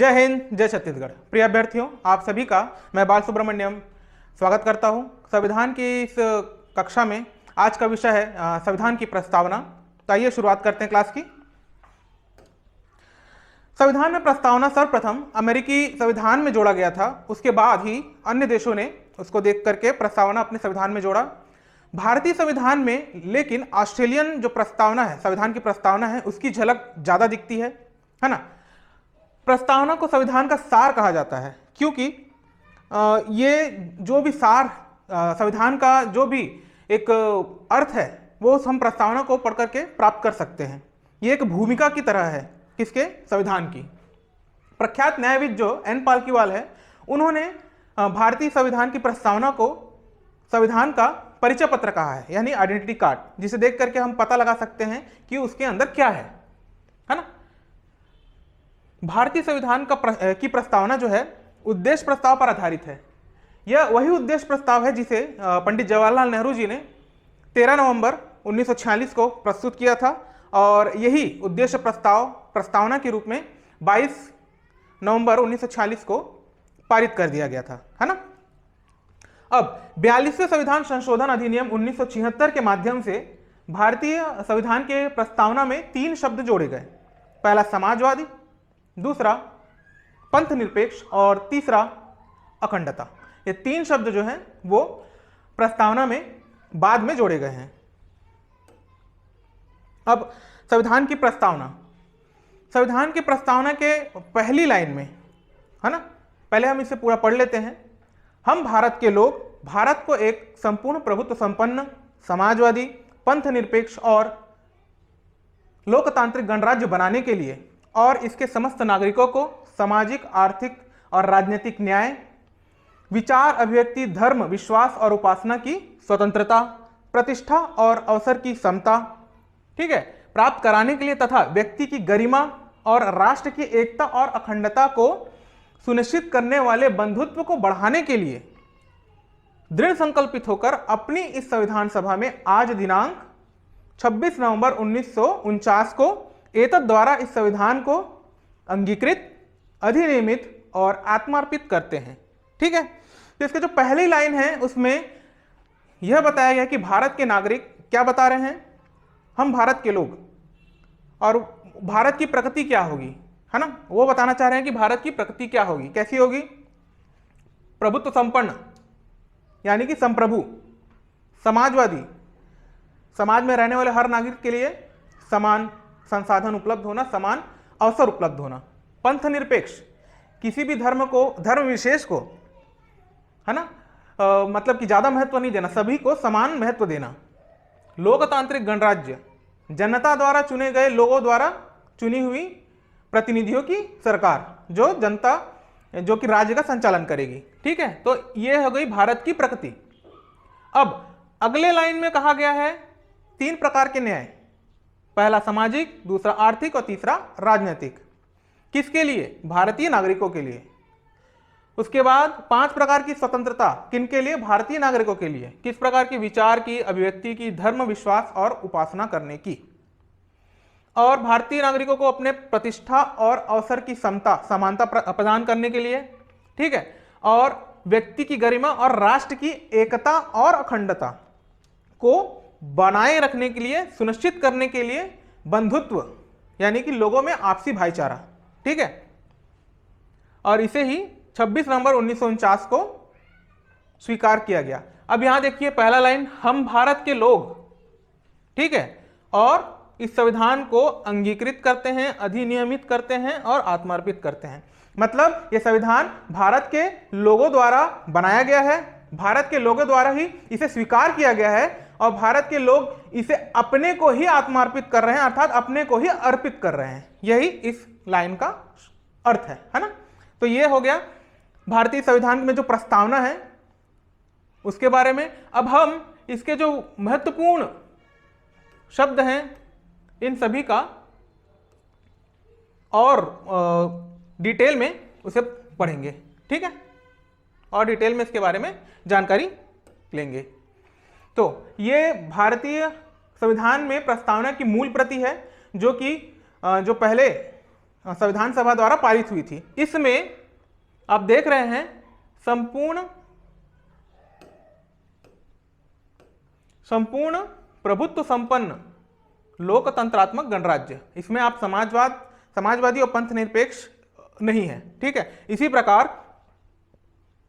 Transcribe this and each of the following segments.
जय हिंद, जय छत्तीसगढ़। प्रिय अभ्यर्थियों, आप सभी का मैं बाल सुब्रमण्यम स्वागत करता हूं। संविधान की इस कक्षा में आज का विषय है संविधान की प्रस्तावना। तो आइए शुरुआत करते हैं क्लास की। संविधान में प्रस्तावना सर्वप्रथम अमेरिकी संविधान में जोड़ा गया था, उसके बाद ही अन्य देशों ने उसको देख करके प्रस्तावना अपने संविधान में जोड़ा। भारतीय संविधान में लेकिन ऑस्ट्रेलियन जो प्रस्तावना है, संविधान की प्रस्तावना है, उसकी झलक ज्यादा दिखती है ना। प्रस्तावना को संविधान का सार कहा जाता है, क्योंकि ये जो भी सार संविधान का जो भी एक अर्थ है वो हम प्रस्तावना को पढ़ करके प्राप्त कर सकते हैं। ये एक भूमिका की तरह है, किसके? संविधान की। प्रख्यात न्यायविद जो एन पालकीवाल है, उन्होंने भारतीय संविधान की प्रस्तावना को संविधान का परिचय पत्र कहा है, यानी आइडेंटिटी कार्ड, जिसे देख करके हम पता लगा सकते हैं कि उसके अंदर क्या है ना। भारतीय संविधान की प्रस्तावना जो है उद्देश्य प्रस्ताव पर आधारित है। यह वही उद्देश्य प्रस्ताव है जिसे पंडित जवाहरलाल नेहरू जी ने 13 नवंबर 1946 को प्रस्तुत किया था, और यही उद्देश्य प्रस्तावना के रूप में 22 नवंबर 1946 को पारित कर दिया गया था, है ना। अब 42वें संविधान संशोधन अधिनियम 1976 के माध्यम से भारतीय संविधान के प्रस्तावना में 3 शब्द जोड़े गए। पहला समाजवादी, दूसरा पंथ निरपेक्ष और तीसरा अखंडता। ये 3 शब्द जो हैं वो प्रस्तावना में बाद में जोड़े गए हैं। अब संविधान की प्रस्तावना के पहली लाइन में, है ना, पहले हम इसे पूरा पढ़ लेते हैं। हम भारत के लोग भारत को एक संपूर्ण प्रभुत्व संपन्न, समाजवादी, पंथ निरपेक्ष और लोकतांत्रिक गणराज्य बनाने के लिए और इसके समस्त नागरिकों को सामाजिक, आर्थिक और राजनीतिक न्याय, विचार, अभिव्यक्ति, धर्म, विश्वास और उपासना की स्वतंत्रता, प्रतिष्ठा और अवसर की समता, ठीक है, प्राप्त कराने के लिए तथा व्यक्ति की गरिमा और राष्ट्र की एकता और अखंडता को सुनिश्चित करने वाले बंधुत्व को बढ़ाने के लिए दृढ़ संकल्पित होकर अपनी इस संविधान सभा में आज दिनांक 26 नवंबर 1949 को एतद द्वारा इस संविधान को अंगीकृत, अधिनियमित और आत्मार्पित करते हैं। ठीक है, तो इसके जो पहली लाइन है उसमें यह बताया गया कि भारत के नागरिक क्या बता रहे हैं, हम भारत के लोग, और भारत की प्रकृति क्या होगी, है ना, वो बताना चाह रहे हैं कि भारत की प्रकृति क्या होगी, कैसी होगी? प्रभुत्व संपन्न, यानी कि संप्रभु, समाजवादी, समाज में रहने वाले हर नागरिक के लिए समान संसाधन उपलब्ध होना, समान अवसर उपलब्ध होना। पंथ निरपेक्ष, किसी भी धर्म विशेष को, है ना, मतलब कि ज्यादा महत्व नहीं देना, सभी को समान महत्व देना। लोकतांत्रिक गणराज्य, जनता द्वारा चुने गए लोगों द्वारा चुनी हुई प्रतिनिधियों की सरकार, जो जनता जो कि राज्य का संचालन करेगी। ठीक है, तो यह हो गई भारत की प्रकृति। अब अगले लाइन में कहा गया है 3 प्रकार के न्याय, पहला सामाजिक, दूसरा आर्थिक और तीसरा राजनीतिक। किसके लिए? भारतीय नागरिकों के लिए। उसके बाद 5 प्रकार की स्वतंत्रता, किनके लिए? भारतीय नागरिकों के लिए। किस प्रकार की? विचार की, अभिव्यक्ति की, धर्म, विश्वास और उपासना करने की। और भारतीय नागरिकों को अपने प्रतिष्ठा और अवसर की समानता प्रदान करने के लिए। ठीक है, और व्यक्ति की गरिमा और राष्ट्र की एकता और अखंडता को बनाए रखने के लिए, सुनिश्चित करने के लिए बंधुत्व, यानी कि लोगों में आपसी भाईचारा। ठीक है, और इसे ही 26 नवंबर 1949 को स्वीकार किया गया। अब यहां देखिए पहला लाइन, हम भारत के लोग, ठीक है, और इस संविधान को अंगीकृत करते हैं, अधिनियमित करते हैं और आत्मार्पित करते हैं। मतलब यह संविधान भारत के लोगों द्वारा बनाया गया है, भारत के लोगों द्वारा ही इसे स्वीकार किया गया है, और भारत के लोग इसे अपने को ही आत्मार्पित कर रहे हैं, अर्थात अपने को ही अर्पित कर रहे हैं। यही इस लाइन का अर्थ है ना। तो यह हो गया भारतीय संविधान में जो प्रस्तावना है उसके बारे में। अब हम इसके जो महत्वपूर्ण शब्द हैं इन सभी का और डिटेल में उसे पढ़ेंगे। ठीक है, और डिटेल में इसके बारे में जानकारी लेंगे। तो ये भारतीय संविधान में प्रस्तावना की मूल प्रति है, जो कि जो पहले संविधान सभा द्वारा पारित हुई थी। इसमें आप देख रहे हैं संपूर्ण प्रभुत्व संपन्न लोकतंत्रात्मक गणराज्य। इसमें आप समाजवादी और पंथ निरपेक्ष नहीं है, ठीक है। इसी प्रकार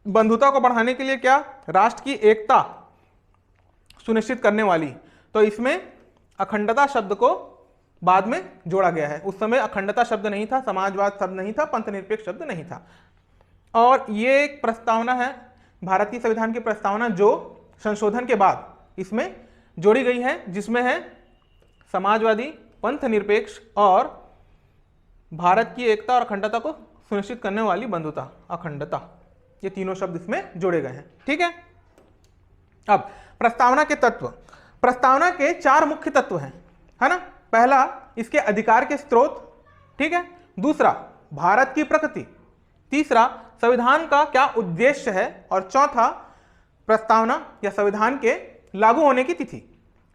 बंधुता को बढ़ाने के लिए क्या, राष्ट्र की एकता सुनिश्चित करने वाली, तो इसमें अखंडता शब्द को बाद में जोड़ा गया है। उस समय अखंडता शब्द नहीं था, समाजवाद शब्द नहीं था, पंथ निरपेक्ष शब्द नहीं था। और ये एक प्रस्तावना है, भारतीय संविधान की प्रस्तावना, जो संशोधन के बाद इसमें जोड़ी गई है, जिसमें है समाजवादी, पंथ निरपेक्ष और भारत की एकता और अखंडता को सुनिश्चित करने वाली बंधुता, अखंडता, ये तीनों शब्द इसमें जोड़े गए हैं, ठीक है। अब प्रस्तावना के तत्व, प्रस्तावना के 4 मुख्य तत्व हैं, है ना। पहला, इसके अधिकार के स्रोत, ठीक है। दूसरा, भारत की प्रकृति। तीसरा, संविधान का क्या उद्देश्य है। और चौथा, प्रस्तावना या संविधान के लागू होने की तिथि,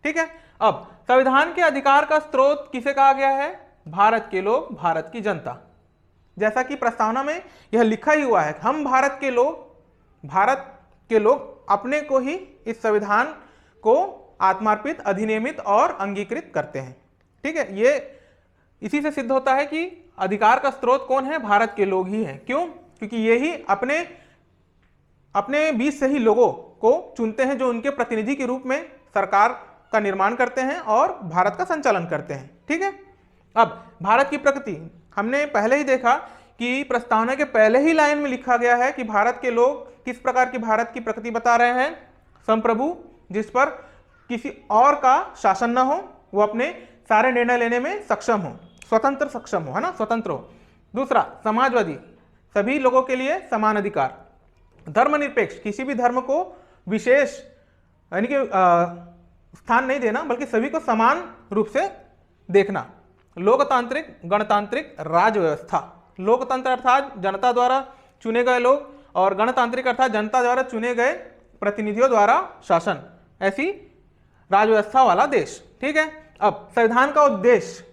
ठीक है। अब संविधान के अधिकार का स्रोत किसे कहा गया है, भारत के लोग, भारत की जनता। जैसा कि प्रस्तावना में यह लिखा ही हुआ है, हम भारत के लोग अपने को ही इस संविधान को आत्मार्पित, अधिनियमित और अंगीकृत करते हैं, ठीक है। ये इसी से सिद्ध होता है कि अधिकार का स्रोत कौन है, भारत के लोग ही हैं। क्यों, क्योंकि ये ही अपने बीच से ही लोगों को चुनते हैं, जो उनके प्रतिनिधि के रूप में सरकार का निर्माण करते हैं और भारत का संचालन करते हैं, ठीक है। अब भारत की प्रकृति, हमने पहले ही देखा कि प्रस्तावना के पहले ही लाइन में लिखा गया है कि भारत के लोग किस प्रकार की भारत की प्रकृति बता रहे हैं, संप्रभु, जिस पर किसी और का शासन न हो, वो अपने सारे निर्णय लेने में सक्षम हो, स्वतंत्र सक्षम हो, है ना, स्वतंत्र हो। दूसरा, समाजवादी, सभी लोगों के लिए समान अधिकार। धर्मनिरपेक्ष, किसी भी धर्म को विशेष यानी कि स्थान नहीं देना, बल्कि सभी को समान रूप से देखना। लोकतांत्रिक, गणतांत्रिक राज्य व्यवस्था। लोकतंत्र अर्थात जनता द्वारा चुने गए लोग, और गणतांत्रिक अर्थात जनता द्वारा चुने गए प्रतिनिधियों द्वारा शासन, ऐसी राज्य व्यवस्था वाला देश, ठीक है। अब संविधान का उद्देश्य,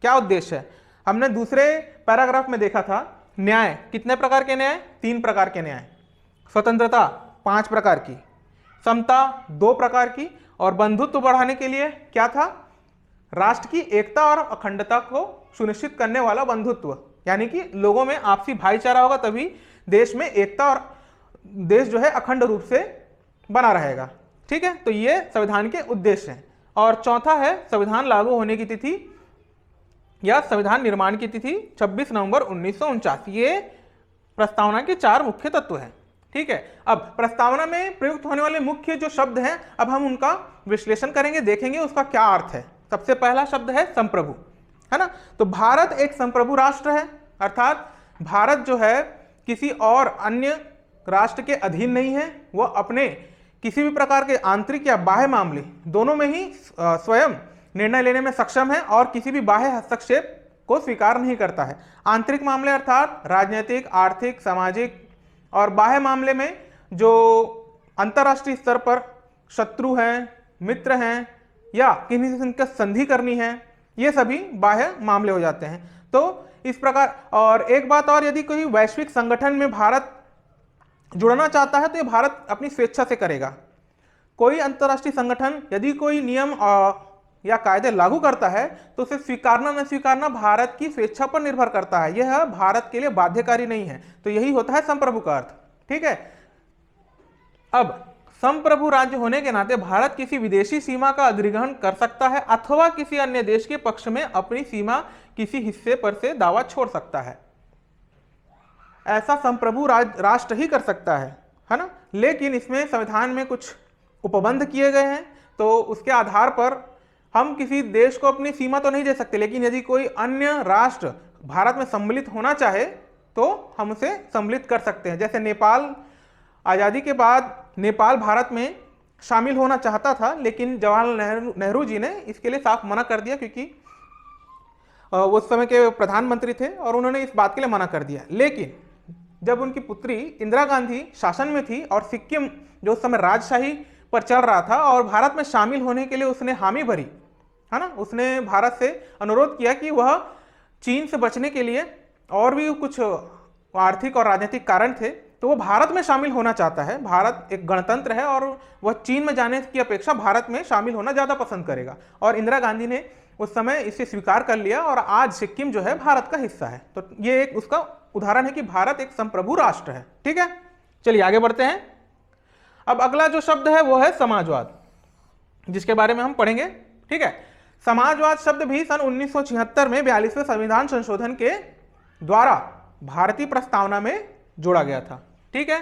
क्या उद्देश्य है, हमने दूसरे पैराग्राफ में देखा था। न्याय, कितने प्रकार के न्याय, 3 प्रकार के न्याय। स्वतंत्रता 5 प्रकार की, समता 2 प्रकार की, और बंधुत्व बढ़ाने के लिए क्या था, राष्ट्र की एकता और अखंडता को सुनिश्चित करने वाला बंधुत्व, यानी कि लोगों में आपसी भाईचारा होगा, तभी देश में एकता और देश जो है अखंड रूप से बना रहेगा, ठीक है। तो ये संविधान के उद्देश्य हैं। और चौथा है संविधान लागू होने की तिथि या संविधान निर्माण की तिथि 26 नवंबर 1949। ये प्रस्तावना के 4 मुख्य तत्व हैं, ठीक है। अब प्रस्तावना में प्रयुक्त होने वाले मुख्य जो शब्द हैं, अब हम उनका विश्लेषण करेंगे, देखेंगे उसका क्या अर्थ है। सबसे पहला शब्द है संप्रभु, है ना। तो भारत एक संप्रभु राष्ट्र है, अर्थात भारत जो है किसी और अन्य राष्ट्र के अधीन नहीं है। वह अपने किसी भी प्रकार के आंतरिक या बाह्य मामले दोनों में ही स्वयं निर्णय लेने में सक्षम है और किसी भी बाह्य हस्तक्षेप को स्वीकार नहीं करता है। आंतरिक मामले अर्थात राजनीतिक, आर्थिक, सामाजिक, और बाह्य मामले में जो अंतर्राष्ट्रीय स्तर पर शत्रु हैं, मित्र हैं, या किन्हीं से उनका संधि करनी है, ये सभी बाह्य मामले हो जाते हैं। तो इस प्रकार, और एक बात और, यदि कोई वैश्विक संगठन में भारत जुड़ना चाहता है तो ये भारत अपनी स्वेच्छा से करेगा। कोई अंतर्राष्ट्रीय संगठन यदि कोई नियम या कायदे लागू करता है तो उसे स्वीकारना न स्वीकारना भारत की स्वेच्छा पर निर्भर करता है, यह भारत के लिए बाध्यकारी नहीं है। तो यही होता है संप्रभु का अर्थ, ठीक है। अब संप्रभु राज्य होने के नाते भारत किसी विदेशी सीमा का अधिग्रहण कर सकता है अथवा किसी अन्य देश के पक्ष में अपनी सीमा किसी हिस्से पर से दावा छोड़ सकता है। ऐसा संप्रभु राष्ट्र ही कर सकता है ना। लेकिन इसमें संविधान में कुछ उपबंध किए गए हैं, तो उसके आधार पर हम किसी देश को अपनी सीमा तो नहीं दे सकते, लेकिन यदि कोई अन्य राष्ट्र भारत में सम्मिलित होना चाहे तो हम उसे सम्मिलित कर सकते हैं। जैसे नेपाल, आज़ादी के बाद नेपाल भारत में शामिल होना चाहता था, लेकिन जवाहरलाल नेहरू जी ने इसके लिए साफ मना कर दिया, क्योंकि वो उस समय के प्रधानमंत्री थे और उन्होंने इस बात के लिए मना कर दिया। लेकिन जब उनकी पुत्री इंदिरा गांधी शासन में थी और सिक्किम जो उस समय राजशाही पर चल रहा था और भारत में शामिल होने के लिए उसने हामी भरी, है ना, उसने भारत से अनुरोध किया कि वह चीन से बचने के लिए और भी कुछ आर्थिक और राजनीतिक कारण थे, तो वो भारत में शामिल होना चाहता है। भारत एक गणतंत्र है और वह चीन में जाने की अपेक्षा भारत में शामिल होना ज़्यादा पसंद करेगा, और इंदिरा गांधी ने उस समय इसे स्वीकार कर लिया और आज सिक्किम जो है भारत का हिस्सा है। तो ये एक उसका उदाहरण है कि भारत एक संप्रभु राष्ट्र है। ठीक है, चलिए आगे बढ़ते हैं। अब अगला जो शब्द है वो है समाजवाद, जिसके बारे में हम पढ़ेंगे। ठीक है, समाजवाद शब्द भी सन 1976 में 42वें संविधान संशोधन के द्वारा भारतीय प्रस्तावना में जोड़ा गया था। ठीक है,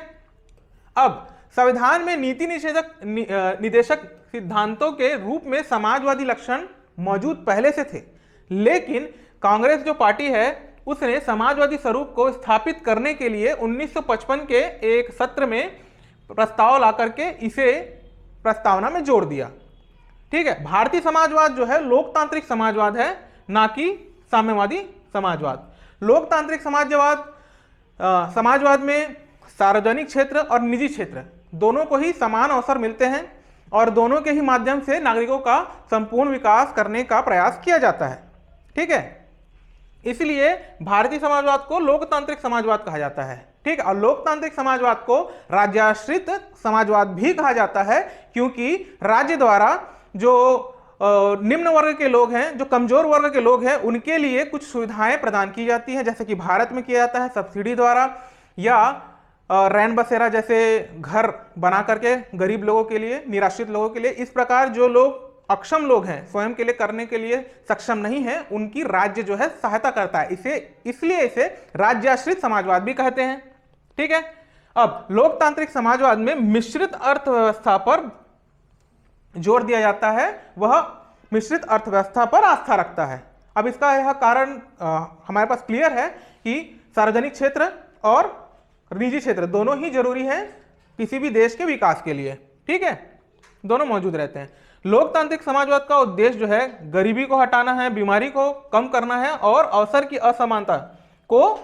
अब संविधान में नीति निदेशक सिद्धांतों के रूप में समाजवादी लक्षण मौजूद पहले से थे, लेकिन कांग्रेस जो पार्टी है उसने समाजवादी स्वरूप को स्थापित करने के लिए 1955 के एक सत्र में प्रस्ताव ला करके इसे प्रस्तावना में जोड़ दिया। ठीक है, भारतीय समाजवाद जो है लोकतांत्रिक समाजवाद है, ना कि साम्यवादी समाजवाद। लोकतांत्रिक समाजवाद में सार्वजनिक क्षेत्र और निजी क्षेत्र दोनों को ही समान अवसर मिलते हैं और दोनों के ही माध्यम से नागरिकों का संपूर्ण विकास करने का प्रयास किया जाता है। ठीक है, इसलिए भारतीय समाजवाद को लोकतांत्रिक समाजवाद कहा जाता है। ठीक है, और लोकतांत्रिक समाजवाद को राज्याश्रित समाजवाद भी कहा जाता है, क्योंकि राज्य द्वारा जो निम्न वर्ग के लोग हैं, जो कमजोर वर्ग के लोग हैं, उनके लिए कुछ सुविधाएं प्रदान की जाती हैं, जैसे कि भारत में किया जाता है सब्सिडी द्वारा, या रैन बसेरा जैसे घर बना करके गरीब लोगों के लिए, निराश्रित लोगों के लिए। इस प्रकार जो लोग अक्षम लोग हैं, स्वयं के लिए करने के लिए सक्षम नहीं है, उनकी राज्य जो है सहायता करता है। इसलिए इसे राज्याश्रित समाजवाद भी कहते हैं। ठीक है, अब लोकतांत्रिक समाजवाद में मिश्रित अर्थव्यवस्था पर जोर दिया जाता है, वह मिश्रित अर्थव्यवस्था पर आस्था रखता है। अब इसका यह कारण हमारे पास क्लियर है कि सार्वजनिक क्षेत्र और निजी क्षेत्र दोनों ही जरूरी है किसी भी देश के विकास के लिए। ठीक है, दोनों मौजूद रहते हैं। लोकतांत्रिक समाजवाद का उद्देश्य जो है गरीबी को हटाना है, बीमारी को कम करना है और अवसर की असमानता को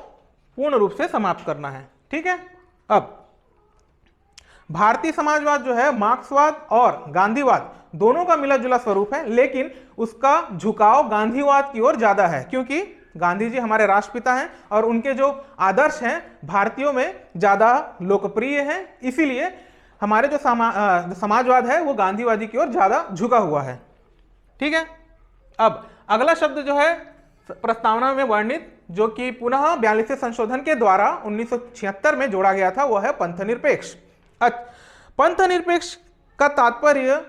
पूर्ण रूप से समाप्त करना है। ठीक है, अब भारतीय समाजवाद जो है मार्क्सवाद और गांधीवाद दोनों का मिला जुला स्वरूप है, लेकिन उसका झुकाव गांधीवाद की ओर ज्यादा है, क्योंकि गांधी जी हमारे राष्ट्रपिता हैं और उनके जो आदर्श हैं भारतीयों में ज्यादा लोकप्रिय हैं। इसीलिए हमारे जो समाजवाद है वो गांधीवादी की ओर ज्यादा झुका हुआ है। ठीक है, अब अगला शब्द जो है प्रस्तावना में वर्णित, जो कि पुनः 42वें संशोधन के द्वारा 1976 में जोड़ा गया था, वो है पंथनिरपेक्ष। पंथनिरपेक्ष का तात्पर्य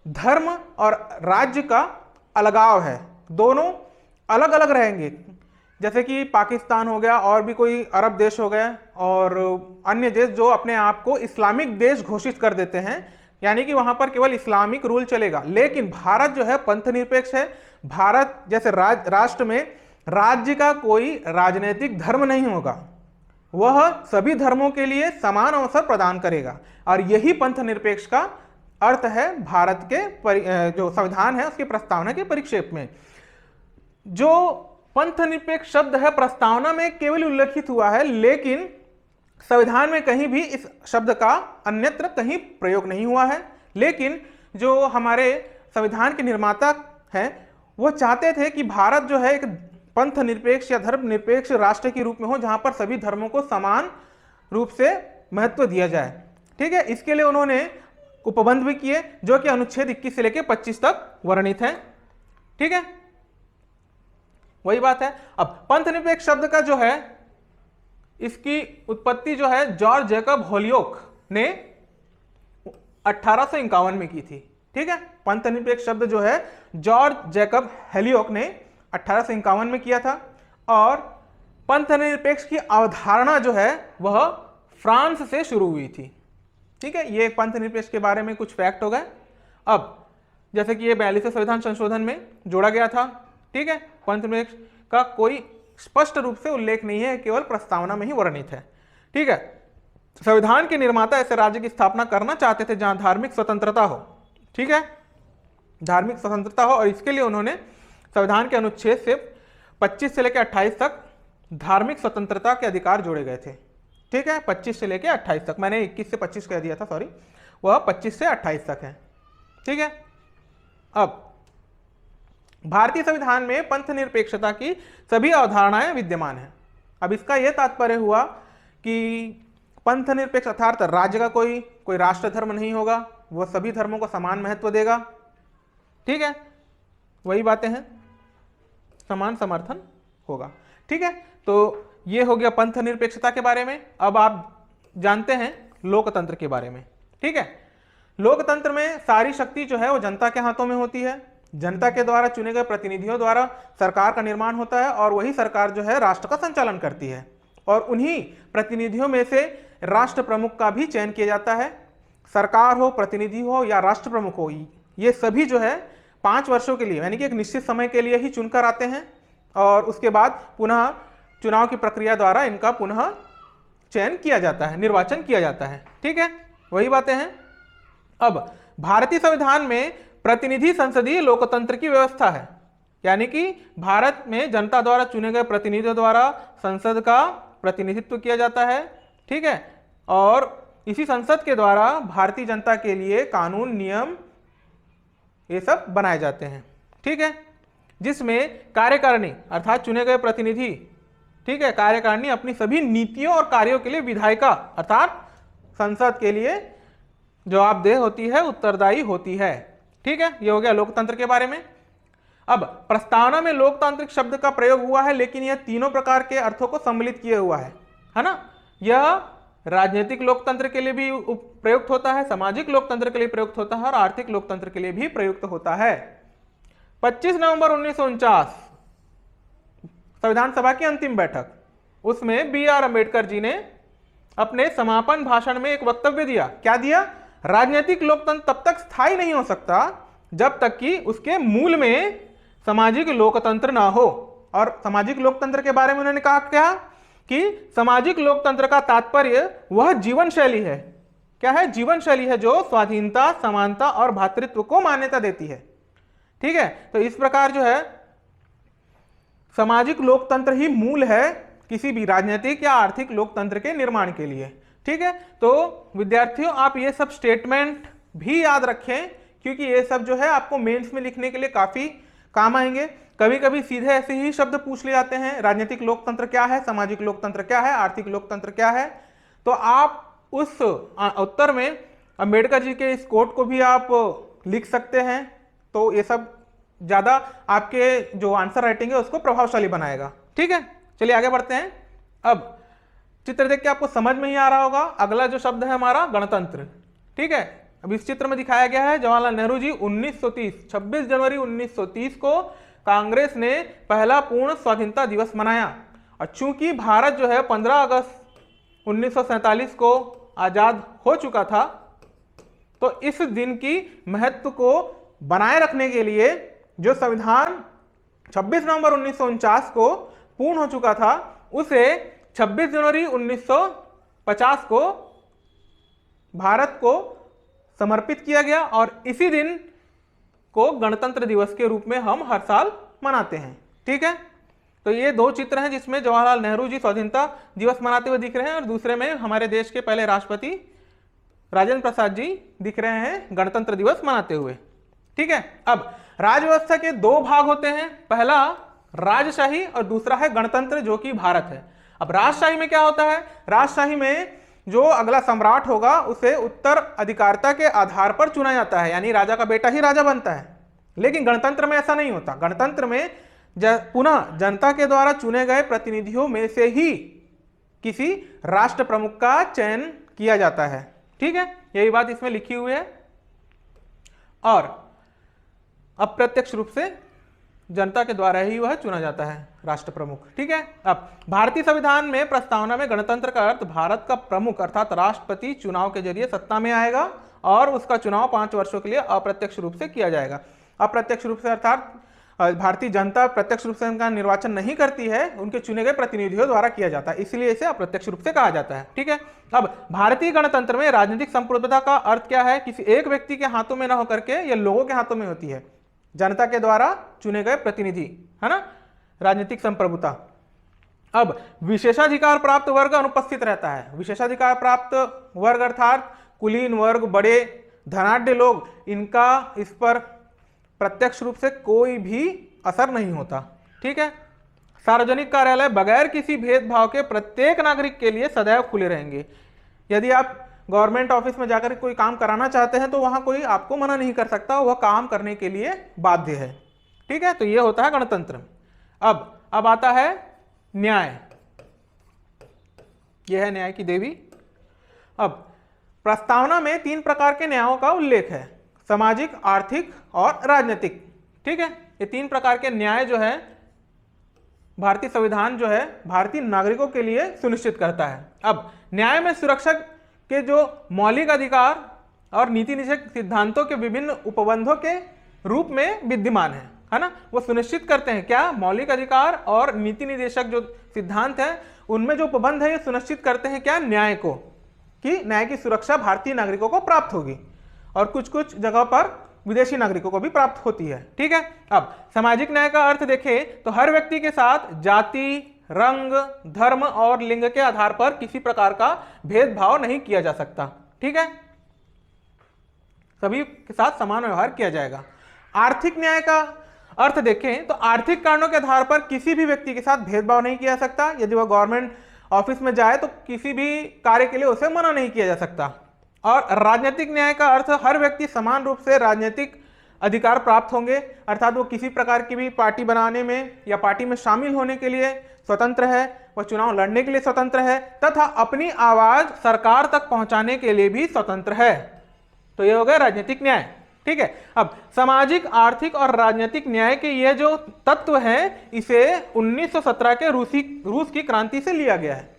धर्म और राज्य का अलगाव है, दोनों अलग अलग रहेंगे। जैसे कि पाकिस्तान हो गया और भी कोई अरब देश हो गया और अन्य देश जो अपने आप को इस्लामिक देश घोषित कर देते हैं, यानी कि वहां पर केवल इस्लामिक रूल चलेगा। लेकिन भारत जो है पंथनिरपेक्ष है। भारत जैसे राष्ट्र में राज्य का कोई राजनीतिक धर्म नहीं होगा, वह सभी धर्मों के लिए समान अवसर प्रदान करेगा, और यही पंथनिरपेक्ष का अर्थ है भारत के जो संविधान है उसकी प्रस्तावना के परिक्षेप में। जो पंथनिरपेक्ष शब्द है प्रस्तावना में केवल उल्लेखित हुआ है, लेकिन संविधान में कहीं भी इस शब्द का अन्यत्र कहीं प्रयोग नहीं हुआ है। लेकिन जो हमारे संविधान के निर्माता हैं वो चाहते थे कि भारत जो है एक पंथनिरपेक्ष या धर्मनिरपेक्ष राष्ट्र के रूप में हो, जहां पर सभी धर्मों को समान रूप से महत्व दिया जाए। ठीक है, इसके लिए उन्होंने उपबंध भी किए, जो कि अनुच्छेद 21 से लेकर 25 तक वर्णित है। ठीक है, वही बात है। अब पंथनिरपेक्ष शब्द का जो है इसकी उत्पत्ति जो है जॉर्ज जैकब होलियोक ने 1851 में की थी। ठीक है, पंथनिरपेक्ष शब्द जो है जॉर्ज जैकब होलियोक ने 1851 में किया था, और पंथनिरपेक्ष की अवधारणा जो है वह फ्रांस से शुरू हुई थी। ठीक है, ये पंथनिरपेक्ष के बारे में कुछ फैक्ट हो गए। अब जैसे कि ये 42वें संविधान संशोधन में जोड़ा गया था। ठीक है, पंथनिरपेक्ष का कोई स्पष्ट रूप से उल्लेख नहीं है, केवल प्रस्तावना में ही वर्णित है। ठीक है, संविधान के निर्माता ऐसे राज्य की स्थापना करना चाहते थे जहां धार्मिक स्वतंत्रता हो। ठीक है, धार्मिक स्वतंत्रता हो, और इसके लिए उन्होंने संविधान के अनुच्छेद से 25 से लेकर 28 तक धार्मिक स्वतंत्रता के अधिकार जोड़े गए थे। ठीक है, 25 से लेकर 28 तक, मैंने 21 से 25 कह दिया था, सॉरी, वह 25 से 28 तक है। ठीक है, अब भारतीय संविधान में पंथ निरपेक्षता की सभी अवधारणाएं विद्यमान हैं। अब इसका यह तात्पर्य हुआ कि पंथ निरपेक्ष अर्थात राज्य का कोई राष्ट्र धर्म नहीं होगा, वह सभी धर्मों को समान महत्व देगा। ठीक है, वही बातें हैं, समान समर्थन होगा। ठीक है, तो ये हो गया पंथ निरपेक्षता के बारे में। अब आप जानते हैं लोकतंत्र के बारे में। ठीक है, लोकतंत्र में सारी शक्ति जो है वो जनता के हाथों में होती है। जनता के द्वारा चुने गए प्रतिनिधियों द्वारा सरकार का निर्माण होता है और वही सरकार जो है राष्ट्र का संचालन करती है, और उन्हीं प्रतिनिधियों में से राष्ट्र प्रमुख का भी चयन किया जाता है। सरकार हो, प्रतिनिधि हो या राष्ट्र प्रमुख हो, ये सभी जो है 5 वर्षों के लिए यानी कि एक निश्चित समय के लिए ही चुनकर आते हैं, और उसके बाद पुनः चुनाव की प्रक्रिया द्वारा इनका पुनः चयन किया जाता है, निर्वाचन किया जाता है। ठीक है, वही बातें हैं। अब भारतीय संविधान में प्रतिनिधि संसदीय लोकतंत्र की व्यवस्था है, यानी कि भारत में जनता द्वारा चुने गए प्रतिनिधियों द्वारा संसद का प्रतिनिधित्व किया जाता है। ठीक है, और इसी संसद के द्वारा भारतीय जनता के लिए कानून, नियम ये सब बनाए जाते हैं। ठीक है, जिसमें कार्यकारिणी अर्थात चुने गए प्रतिनिधि, ठीक है, कार्यकारिणी अपनी सभी नीतियों और कार्यों के लिए विधायिका अर्थात संसद के लिए जवाबदेह होती है, उत्तरदायी होती है। ठीक है, ये हो गया लोकतंत्र के बारे में। अब प्रस्तावना में लोकतांत्रिक शब्द का प्रयोग हुआ है, लेकिन यह तीनों प्रकार के अर्थों को सम्मिलित किए हुआ है ना। यह राजनीतिक लोकतंत्र के लिए भी प्रयुक्त होता है, सामाजिक लोकतंत्र के लिए प्रयुक्त होता है और आर्थिक लोकतंत्र के लिए भी प्रयुक्त होता है। 25 नवंबर 1949 संविधान सभा की अंतिम बैठक, उसमें बी.आर. अम्बेडकर जी ने अपने समापन भाषण में एक वक्तव्य दिया। क्या दिया? राजनीतिक लोकतंत्र तब तक स्थायी नहीं हो सकता जब तक कि उसके मूल में सामाजिक लोकतंत्र ना हो। और सामाजिक लोकतंत्र के बारे में उन्होंने कहा क्या कि सामाजिक लोकतंत्र का तात्पर्य वह जीवन शैली है। क्या है? जीवन शैली है जो स्वाधीनता, समानता और भ्रातृत्व को मान्यता देती है। ठीक है, तो इस प्रकार जो है सामाजिक लोकतंत्र ही मूल है किसी भी राजनीतिक या आर्थिक लोकतंत्र के निर्माण के लिए। ठीक है, तो विद्यार्थियों आप ये सब स्टेटमेंट भी याद रखें, क्योंकि ये सब जो है आपको मेंस में लिखने के लिए काफी काम आएंगे। कभी कभी सीधे ऐसे ही शब्द पूछ ले जाते हैं, राजनीतिक लोकतंत्र क्या है, सामाजिक लोकतंत्र क्या है, आर्थिक लोकतंत्र क्या है। तो आप उस उत्तर में अंबेडकर जी के इस कोट को भी आप लिख सकते हैं, तो ये सब ज्यादा आपके जो आंसर राइटिंग है उसको प्रभावशाली बनाएगा। ठीक है, चलिए आगे बढ़ते हैं। अब चित्र देख के आपको समझ में ही आ रहा होगा, अगला जो शब्द है हमारा गणतंत्र। ठीक है, अब इस चित्र में दिखाया गया है जवाहरलाल नेहरू जी 26 जनवरी 1930 को कांग्रेस ने पहला पूर्ण स्वाधीनता दिवस मनाया। और चूंकि भारत जो है 15 अगस्त 1947 को आजाद हो चुका था, तो इस दिन की महत्व को बनाए रखने के लिए जो संविधान 26 नवंबर 1949 को पूर्ण हो चुका था, उसे 26 जनवरी 1950 को भारत को समर्पित किया गया और इसी दिन को गणतंत्र दिवस के रूप में हम हर साल मनाते हैं। ठीक है, तो ये दो चित्र हैं जिसमें जवाहरलाल नेहरू जी स्वाधीनता दिवस मनाते हुए दिख रहे हैं और दूसरे में हमारे देश के पहले राष्ट्रपति राजेंद्र प्रसाद जी दिख रहे हैं गणतंत्र दिवस मनाते हुए। ठीक है, अब राज्य व्यवस्था के दो भाग होते हैं, पहला राजशाही और दूसरा है गणतंत्र जो कि भारत है। अब राजशाही में क्या होता है? राजशाही में जो अगला सम्राट होगा उसे उत्तर अधिकारिता के आधार पर चुना जाता है, यानी राजा का बेटा ही राजा बनता है। लेकिन गणतंत्र में ऐसा नहीं होता। गणतंत्र में पुनः जनता के द्वारा चुने गए प्रतिनिधियों में से ही किसी राष्ट्र प्रमुख का चयन किया जाता है। ठीक है, यही बात इसमें लिखी हुई है। और अप्रत्यक्ष रूप से जनता के द्वारा ही वह चुना जाता है राष्ट्र प्रमुख। ठीक है, अब भारतीय संविधान में प्रस्तावना में गणतंत्र का अर्थ भारत का प्रमुख अर्थात राष्ट्रपति चुनाव के जरिए सत्ता में आएगा और उसका चुनाव 5 वर्षों के लिए अप्रत्यक्ष रूप से किया जाएगा। अप्रत्यक्ष रूप से अर्थात भारतीय जनता प्रत्यक्ष रूप से उनका निर्वाचन नहीं करती है, उनके चुने गए प्रतिनिधियों द्वारा किया जाता है, इसलिए इसे अप्रत्यक्ष रूप से कहा जाता है। ठीक है, अब भारतीय गणतंत्र में राजनीतिक संप्रभुता का अर्थ क्या है? किसी एक व्यक्ति के हाथों में न होकर के यह लोगों के हाथों में होती है, जनता के द्वारा चुने गए प्रतिनिधि, है ना, राजनीतिक संप्रभुता। अब विशेषाधिकार प्राप्त वर्ग अनुपस्थित रहता है। विशेषाधिकार प्राप्त वर्ग अर्थात कुलीन वर्ग, बड़े धनाढ्य लोग, इनका इस पर प्रत्यक्ष रूप से कोई भी असर नहीं होता। ठीक है, सार्वजनिक कार्यालय बगैर किसी भेदभाव के प्रत्येक नागरिक के लिए सदैव खुले रहेंगे। यदि आप गवर्नमेंट ऑफिस में जाकर कोई काम कराना चाहते हैं तो वहां कोई आपको मना नहीं कर सकता, वह काम करने के लिए बाध्य है। ठीक है, तो यह होता है गणतंत्र। अब आता है न्याय। यह है न्याय की देवी। अब प्रस्तावना में 3 प्रकार के न्यायों का उल्लेख है, सामाजिक, आर्थिक और राजनीतिक। ठीक है, ये 3 प्रकार के न्याय जो है भारतीय संविधान जो है भारतीय नागरिकों के लिए सुनिश्चित करता है। अब न्याय में सुरक्षा के जो मौलिक अधिकार और नीति निषेध सिद्धांतों के विभिन्न उपबंधों के रूप में विद्यमान है ना, वो सुनिश्चित करते हैं क्या, मौलिक अधिकार और नीति निर्देशक जो सिद्धांत है उनमें जो उपबंध है ये सुनिश्चित करते हैं क्या, न्याय को, कि न्याय की सुरक्षा भारतीय नागरिकों को प्राप्त होगी और कुछ कुछ जगह पर विदेशी नागरिकों को भी प्राप्त होती है। ठीक है, अब सामाजिक न्याय का अर्थ देखें तो हर व्यक्ति के साथ जाति, रंग, धर्म और लिंग के आधार पर किसी प्रकार का भेदभाव नहीं किया जा सकता। ठीक है, सभी के साथ समान व्यवहार किया जाएगा। आर्थिक न्याय का अर्थ देखें तो आर्थिक कारणों के आधार पर किसी भी व्यक्ति के साथ भेदभाव नहीं किया जा सकता। यदि वह गवर्नमेंट ऑफिस में जाए तो किसी भी कार्य के लिए उसे मना नहीं किया जा सकता। और राजनीतिक न्याय का अर्थ हर व्यक्ति समान रूप से राजनीतिक अधिकार प्राप्त होंगे, अर्थात वो किसी प्रकार की भी पार्टी बनाने में या पार्टी में शामिल होने के लिए स्वतंत्र है, वह चुनाव लड़ने के लिए स्वतंत्र है तथा अपनी आवाज सरकार तक पहुंचाने के लिए भी स्वतंत्र है। तो ये हो गया राजनीतिक न्याय। ठीक है, अब सामाजिक, आर्थिक और राजनीतिक न्याय के ये जो तत्व हैं इसे 1917 के रूस की क्रांति से लिया गया है।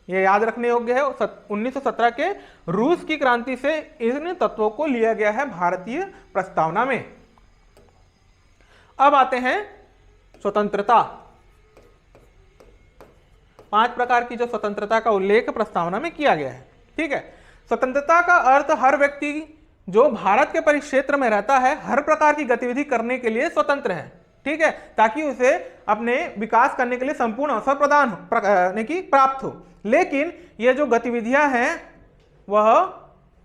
ये याद रखने योग्य है, 1917 के रूस की क्रांति से इन तत्वों को लिया गया है भारतीय प्रस्तावना में। अब आते हैं स्वतंत्रता। 5 प्रकार की जो स्वतंत्रता का उल्लेख प्रस्तावना में किया गया है। ठीक है, स्वतंत्रता का अर्थ हर व्यक्ति जो भारत के परिक्षेत्र में रहता है हर प्रकार की गतिविधि करने के लिए स्वतंत्र है। ठीक है, ताकि उसे अपने विकास करने के लिए संपूर्ण अवसर प्राप्त हो। लेकिन ये जो गतिविधियां हैं वह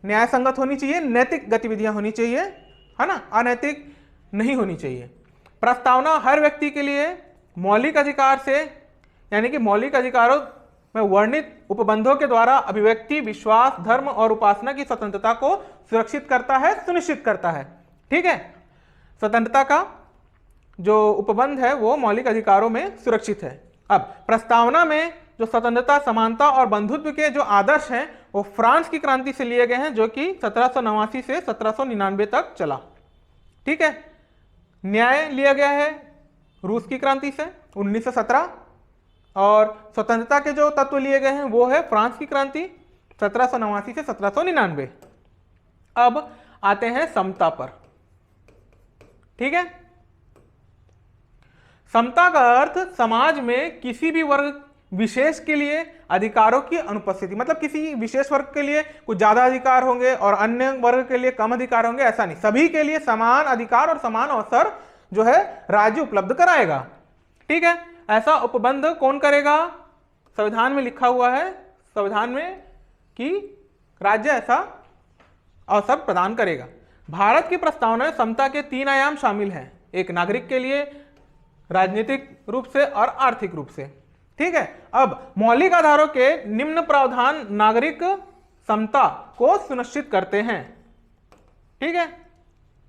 न्याय संगत होनी चाहिए, नैतिक गतिविधियां होनी चाहिए, है ना, अनैतिक नहीं होनी चाहिए। प्रस्तावना हर व्यक्ति के लिए मौलिक अधिकार से, यानी कि मौलिक अधिकारों में वर्णित उपबंधों के द्वारा अभिव्यक्ति, विश्वास, धर्म और उपासना की स्वतंत्रता को सुरक्षित करता है, सुनिश्चित करता है। ठीक है, स्वतंत्रता का जो उपबंध है वो मौलिक अधिकारों में सुरक्षित है। अब प्रस्तावना में जो स्वतंत्रता, समानता और बंधुत्व के जो आदर्श हैं वो फ्रांस की क्रांति से लिए गए हैं, जो कि 1789 से 1799 तक चला। ठीक है, न्याय लिया गया है रूस की क्रांति से 1917, और स्वतंत्रता के जो तत्व लिए गए हैं वो है फ्रांस की क्रांति 1789 से 1799। अब आते हैं समता पर। ठीक है, समता का अर्थ समाज में किसी भी वर्ग विशेष के लिए अधिकारों की अनुपस्थिति, मतलब किसी विशेष वर्ग के लिए कुछ ज्यादा अधिकार होंगे और अन्य वर्ग के लिए कम अधिकार होंगे, ऐसा नहीं, सभी के लिए समान अधिकार और समान अवसर जो है राज्य उपलब्ध कराएगा। ठीक है, ऐसा उपबंध कौन करेगा, संविधान में लिखा हुआ है, संविधान में कि राज्य ऐसा अवसर प्रदान करेगा। भारत की प्रस्तावना में समता के 3 आयाम शामिल हैं, एक नागरिक के लिए, राजनीतिक रूप से और आर्थिक रूप से। ठीक है, अब मौलिक आधारों के निम्न प्रावधान नागरिक समता को सुनिश्चित करते हैं। ठीक है,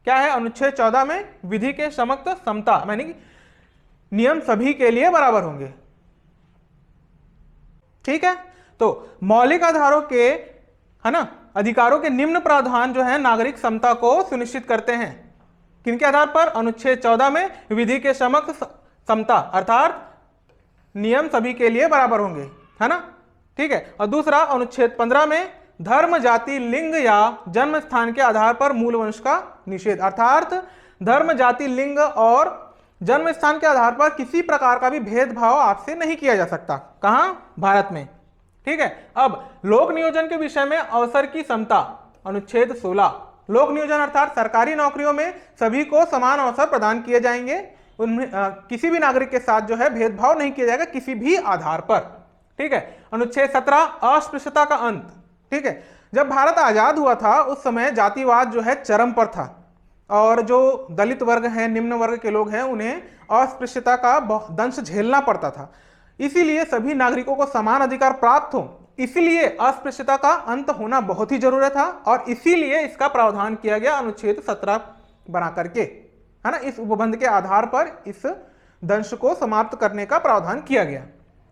क्या है, अनुच्छेद 14 में विधि के समक्ष समता, यानी कि नियम सभी के लिए बराबर होंगे। ठीक है, तो मौलिक आधारों के, है ना, अधिकारों के निम्न प्रावधान जो है नागरिक समता को सुनिश्चित करते हैं। किनके आधार पर, अनुच्छेद 14 में विधि के समक्ष समता, अर्थात नियम सभी के लिए बराबर होंगे, है ना। ठीक है, और दूसरा अनुच्छेद 15 में धर्म, जाति, लिंग या जन्म स्थान के आधार पर मूल वंश का निषेध, अर्थात धर्म, जाति, लिंग और जन्म स्थान के आधार पर किसी प्रकार का भी भेदभाव आपसे नहीं किया जा सकता। कहां, भारत में। ठीक है, अब लोक नियोजन के विषय में अवसर की समता, अनुच्छेद 16, लोक नियोजन अर्थात सरकारी नौकरियों में सभी को समान अवसर प्रदान किए जाएंगे, उनमें किसी भी नागरिक के साथ जो है भेदभाव नहीं किया जाएगा किसी भी आधार पर। ठीक है, अनुच्छेद 17, अस्पृश्यता का अंत। ठीक है, जब भारत आजाद हुआ था उस समय जातिवाद जो है चरम पर था और जो दलित वर्ग हैं, निम्न वर्ग के लोग हैं, उन्हें अस्पृश्यता का दंश झेलना पड़ता था। इसीलिए सभी नागरिकों को समान अधिकार प्राप्त हो, इसीलिए अस्पृश्यता का अंत होना बहुत ही जरूरी था और इसीलिए इसका प्रावधान किया गया अनुच्छेद 17 बना करके, है ना। इस उपबंध के आधार पर इस दंश को समाप्त करने का प्रावधान किया गया।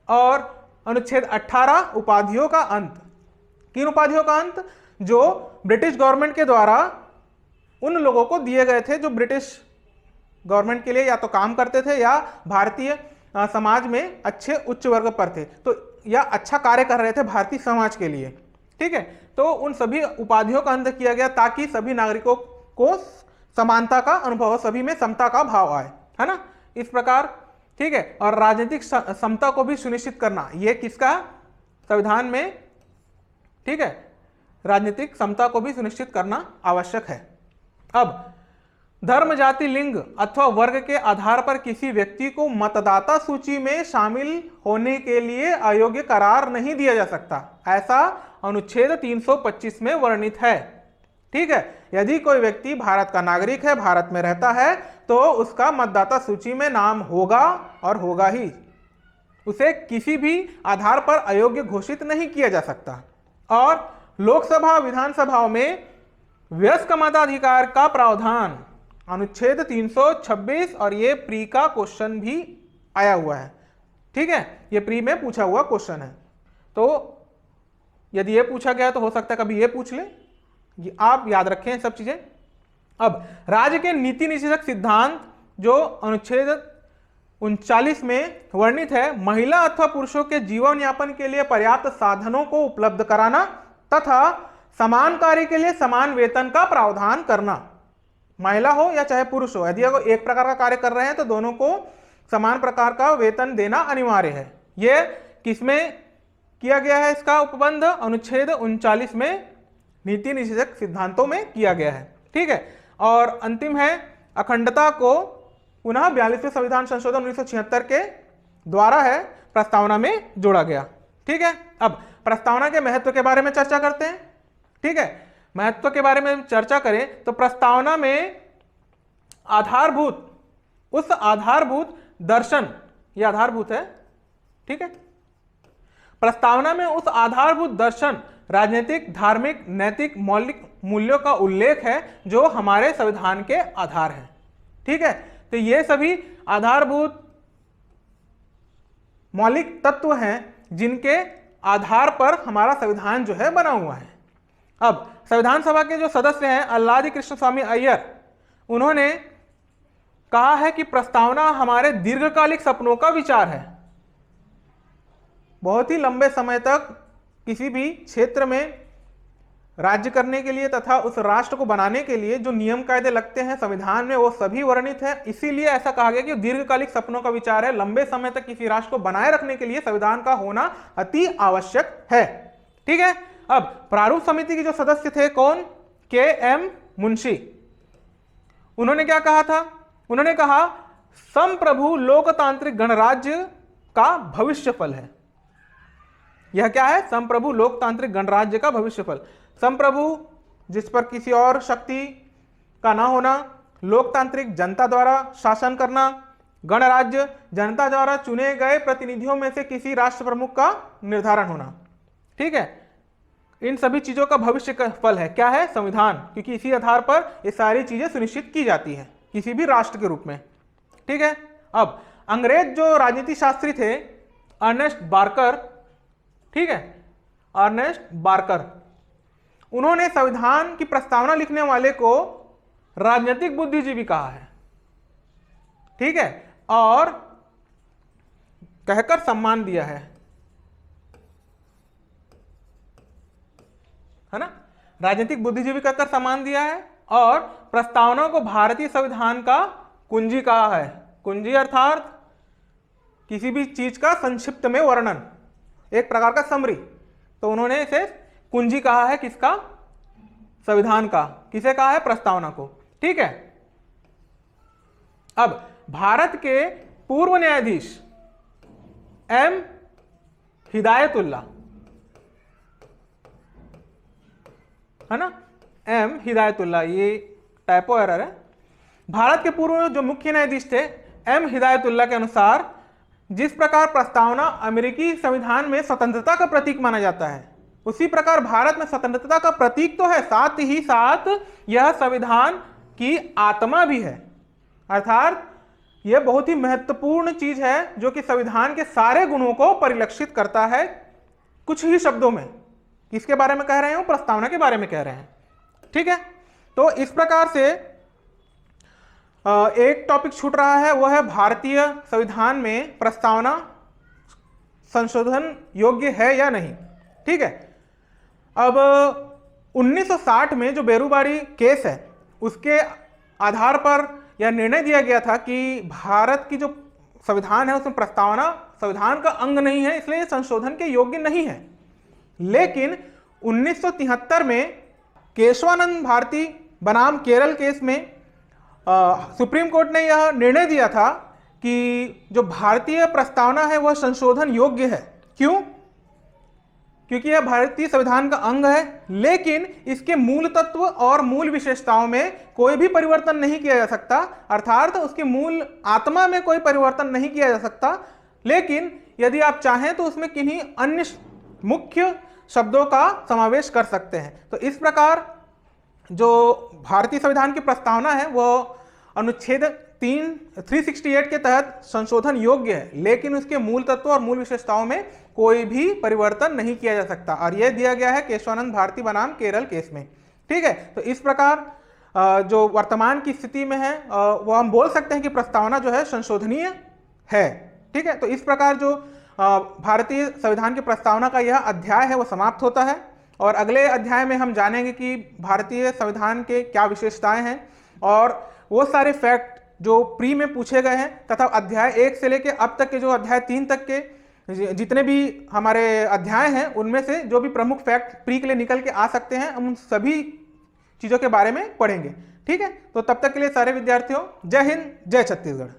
और अनुच्छेद 18 उपाधियों का अंत। किन उपाधियों का अंत? जो ब्रिटिश गवर्नमेंट के द्वारा उन लोगों को दिए गए थे जो ब्रिटिश गवर्नमेंट के लिए या तो काम करते थे या भारतीय समाज में अच्छे उच्च वर्ग पर थे, तो या अच्छा कार्य कर रहे थे भारतीय समाज के लिए, ठीक है। तो उन सभी उपाधियों का अंत किया गया ताकि सभी नागरिकों को समानता का अनुभव हो, सभी में समता का भाव आए, है ना, इस प्रकार, ठीक है। और राजनीतिक समता को भी सुनिश्चित करना, यह किसका? संविधान में, ठीक है, राजनीतिक समता को भी सुनिश्चित करना आवश्यक है। अब धर्म, जाति, लिंग अथवा वर्ग के आधार पर किसी व्यक्ति को मतदाता सूची में शामिल होने के लिए अयोग्य करार नहीं दिया जा सकता, ऐसा अनुच्छेद 325 में वर्णित है, ठीक है। यदि कोई व्यक्ति भारत का नागरिक है, भारत में रहता है, तो उसका मतदाता सूची में नाम होगा और होगा ही, उसे किसी भी आधार पर अयोग्य घोषित नहीं किया जा सकता। और लोकसभा विधानसभाओं में वयस्क मताधिकार का प्रावधान अनुच्छेद 326, और ये प्री का क्वेश्चन भी आया हुआ है, ठीक है, ये प्री में पूछा हुआ क्वेश्चन है। तो यदि ये पूछा गया तो हो सकता है कभी ये पूछ ले, ये आप याद रखें सब चीजें। अब राज्य के नीति निषेधक सिद्धांत जो अनुच्छेद 39 में वर्णित है, महिला अथवा पुरुषों के जीवन यापन के लिए पर्याप्त साधनों को उपलब्ध कराना तथा समान कार्य के लिए समान वेतन का प्रावधान करना। महिला हो या चाहे पुरुष हो, यदि वो एक प्रकार का कार्य कर रहे हैं तो दोनों को समान प्रकार का वेतन देना अनिवार्य है। यह किसमें किया गया है? इसका उपबंध अनुच्छेद 39 में नीति निषेधक सिद्धांतों में किया गया है, ठीक है। और अंतिम है, अखंडता को पुनः 42वें संविधान संशोधन 1976 के द्वारा है प्रस्तावना में जोड़ा गया, ठीक है। अब प्रस्तावना के महत्व के बारे में चर्चा करते हैं, ठीक है। महत्व के बारे में चर्चा करें तो प्रस्तावना में आधारभूत, उस आधारभूत दर्शन, यह आधारभूत है, ठीक है। प्रस्तावना में उस आधारभूत दर्शन, राजनीतिक, धार्मिक, नैतिक, मौलिक मूल्यों का उल्लेख है जो हमारे संविधान के आधार हैं, ठीक है। तो ये सभी आधारभूत मौलिक तत्व हैं जिनके आधार पर हमारा संविधान जो है बना हुआ है। अब संविधान सभा के जो सदस्य हैं अल्लादी कृष्ण स्वामी अय्यर, उन्होंने कहा है कि प्रस्तावना हमारे दीर्घकालिक सपनों का विचार है। बहुत ही लंबे समय तक किसी भी क्षेत्र में राज्य करने के लिए तथा उस राष्ट्र को बनाने के लिए जो नियम कायदे लगते हैं संविधान में, वो सभी वर्णित है। इसीलिए ऐसा कहा गया कि दीर्घकालिक सपनों का विचार है, लंबे समय तक किसी राष्ट्र को बनाए रखने के लिए संविधान का होना अति आवश्यक है, ठीक है। अब प्रारूप समिति के जो सदस्य थे कौन? के.एम. मुंशी। उन्होंने क्या कहा था? उन्होंने कहा संप्रभु लोकतांत्रिक गणराज्य का भविष्यफल है। यह क्या है? संप्रभु लोकतांत्रिक गणराज्य का भविष्यफल। संप्रभु जिस पर किसी और शक्ति का ना होना, लोकतांत्रिक जनता द्वारा शासन करना, गणराज्य जनता द्वारा चुने गए प्रतिनिधियों में से किसी राष्ट्र प्रमुख का निर्धारण होना, ठीक है। इन सभी चीजों का भविष्य का फल है क्या है? संविधान, क्योंकि इसी आधार पर ये सारी चीजें सुनिश्चित की जाती है किसी भी राष्ट्र के रूप में, ठीक है। अब अंग्रेज जो राजनीति शास्त्री थे अर्नेस्ट बार्कर, ठीक है, अर्नेस्ट बार्कर, उन्होंने संविधान की प्रस्तावना लिखने वाले को राजनीतिक बुद्धिजीवी कहा है, ठीक है, और कहकर सम्मान दिया है ना, राजनीतिक बुद्धिजीवी कहकर सम्मान दिया है। और प्रस्तावना को भारतीय संविधान का कुंजी कहा है। कुंजी अर्थात किसी भी चीज का संक्षिप्त में वर्णन, एक प्रकार का समरी, तो उन्होंने इसे कुंजी कहा है किसका? संविधान का। किसे कहा है? प्रस्तावना को, ठीक है। अब भारत के पूर्व न्यायाधीश एम हिदायतुल्लाह, है ना, एम हिदायतुल्लाह, ये टाइपो एरर है। भारत के पूर्व जो मुख्य न्यायाधीश थे एम हिदायतुल्लाह के अनुसार जिस प्रकार प्रस्तावना अमेरिकी संविधान में स्वतंत्रता का प्रतीक माना जाता है, उसी प्रकार भारत में स्वतंत्रता का प्रतीक तो है, साथ ही साथ यह संविधान की आत्मा भी है। अर्थात यह बहुत ही महत्वपूर्ण चीज है जो कि संविधान के सारे गुणों को परिलक्षित करता है। कुछ ही शब्दों में किसके बारे में कह रहे हैं? प्रस्तावना के बारे में कह रहे हैं। ठीक है, तो इस प्रकार से एक टॉपिक छूट रहा है, वह है भारतीय संविधान में प्रस्तावना संशोधन योग्य है या नहीं। ठीक है, अब 1960 में जो बेरूबारी केस है उसके आधार पर यह निर्णय दिया गया था कि भारत की जो संविधान है उसमें प्रस्तावना संविधान का अंग नहीं है, इसलिए संशोधन के योग्य नहीं है। लेकिन 1973 में केशवानंद भारती बनाम केरल केस में सुप्रीम कोर्ट ने यह निर्णय दिया था कि जो भारतीय प्रस्तावना है वह संशोधन योग्य है। क्यों? क्योंकि यह भारतीय संविधान का अंग है, लेकिन इसके मूल तत्व और मूल विशेषताओं में कोई भी परिवर्तन नहीं किया जा सकता, अर्थात उसकी मूल आत्मा में कोई परिवर्तन नहीं किया जा सकता। लेकिन यदि आप चाहें तो उसमें किन्हीं अन्य मुख्य शब्दों का समावेश कर सकते हैं। तो इस प्रकार जो भारतीय संविधान की प्रस्तावना है वह अनुच्छेद 368 के तहत संशोधन योग्य है, लेकिन उसके मूल तत्व और मूल विशेषताओं में कोई भी परिवर्तन नहीं किया जा सकता, और यह दिया गया है केशवानंद भारती बनाम केरल केस में। ठीक है, तो इस प्रकार जो वर्तमान की स्थिति में है वो हम बोल सकते हैं कि प्रस्तावना जो है संशोधनीय है। ठीक है, तो इस प्रकार जो भारतीय संविधान की प्रस्तावना का यह अध्याय है वो समाप्त होता है, और अगले अध्याय में हम जानेंगे कि भारतीय संविधान के क्या विशेषताएं हैं और वो सारे फैक्ट जो प्री में पूछे गए हैं, तथा अध्याय 1 से लेकर अब तक के जो अध्याय 3 तक के जितने भी हमारे अध्याय हैं उनमें से जो भी प्रमुख फैक्ट प्री के लिए निकल के आ सकते हैं, हम उन सभी चीज़ों के बारे में पढ़ेंगे। ठीक है, तो तब तक के लिए सारे विद्यार्थियों जय हिंद, जय छत्तीसगढ़।